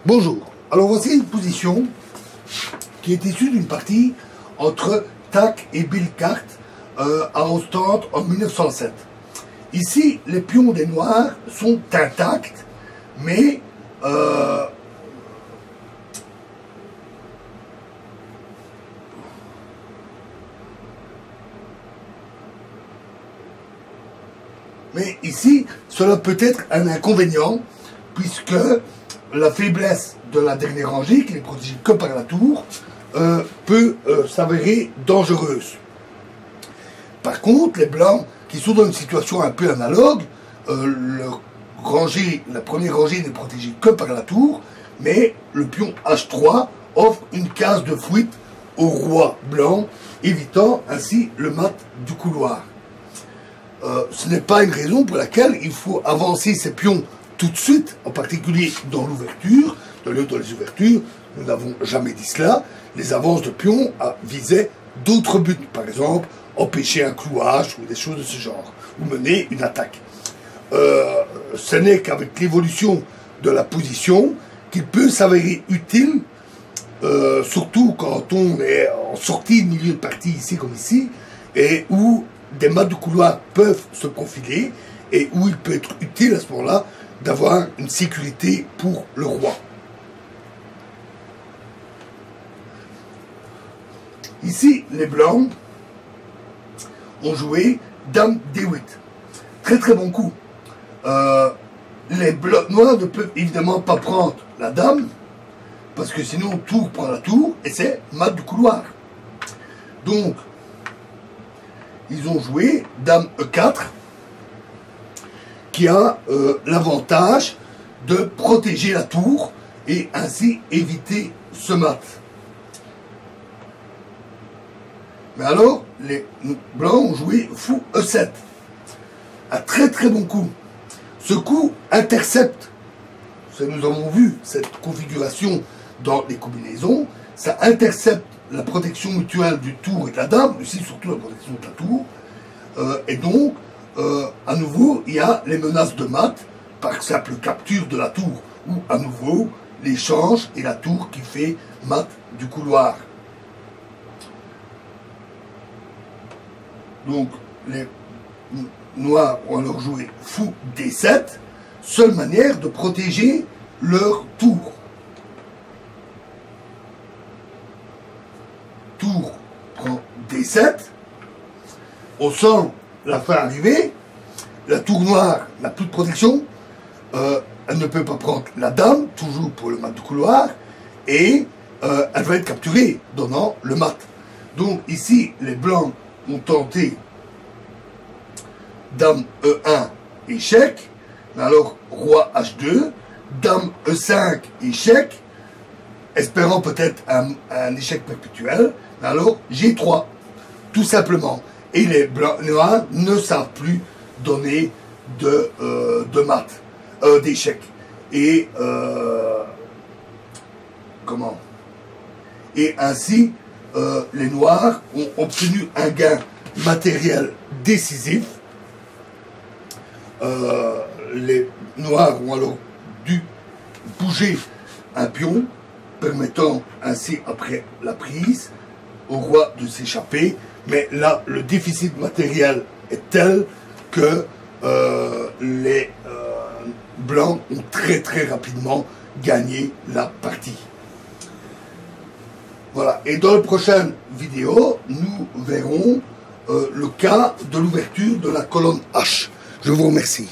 Bonjour. Alors voici une position qui est issue d'une partie entre Tack et Bill Cart à Ostende en 1907. Ici, les pions des Noirs sont intacts, mais ici, cela peut être un inconvénient, puisque la faiblesse de la dernière rangée, qui n'est protégée que par la tour, peut s'avérer dangereuse. Par contre, les blancs, qui sont dans une situation un peu analogue, la première rangée n'est protégée que par la tour, mais le pion H3 offre une case de fuite au roi blanc, évitant ainsi le mat du couloir. Ce n'est pas une raison pour laquelle il faut avancer ces pions tout de suite, en particulier dans l'ouverture. Dans les ouvertures, nous n'avons jamais dit cela. Les avances de pions visaient d'autres buts, par exemple empêcher un clouage ou des choses de ce genre, ou mener une attaque. Ce n'est qu'avec l'évolution de la position qu'il peut s'avérer utile, surtout quand on est en sortie de milieu de partie, ici comme ici, et où des mats de couloir peuvent se profiler, et où il peut être utile à ce moment-là d'avoir une sécurité pour le roi. Ici, les blancs ont joué dame D8. Très très bon coup. Les noirs ne peuvent évidemment pas prendre la dame, parce que sinon tour prend la tour, et c'est mat du couloir. Donc, ils ont joué dame E4, qui a l'avantage de protéger la tour et ainsi éviter ce mat. Mais alors, les blancs ont joué fou E7. Un très très bon coup. Ce coup intercepte, nous avons vu cette configuration dans les combinaisons, ça intercepte la protection mutuelle du tour et de la dame, ici surtout la protection de la tour, et donc, à nouveau, il y a les menaces de mat par simple capture de la tour, ou à nouveau, l'échange et la tour qui fait mat du couloir. Donc, les noirs ont alors joué fou D7, seule manière de protéger leur tour. Tour prend D7, on sent la fin arriver, la tour noire n'a plus de protection, elle ne peut pas prendre la dame, toujours pour le mat du couloir, et elle va être capturée, donnant le mat. Donc ici, les blancs ont tenté dame E1, échec, mais alors roi H2, dame E5, échec, espérant peut-être un échec perpétuel, mais alors G3, tout simplement. Et les noirs ne savent plus donner de maths, d'échecs. Et Et ainsi, les noirs ont obtenu un gain matériel décisif. Les noirs ont alors dû bouger un pion, permettant ainsi, après la prise, au roi de s'échapper. Mais là, le déficit matériel est tel que les blancs ont très très rapidement gagné la partie. Voilà. Et dans la prochaine vidéo, nous verrons le cas de l'ouverture de la colonne H. Je vous remercie.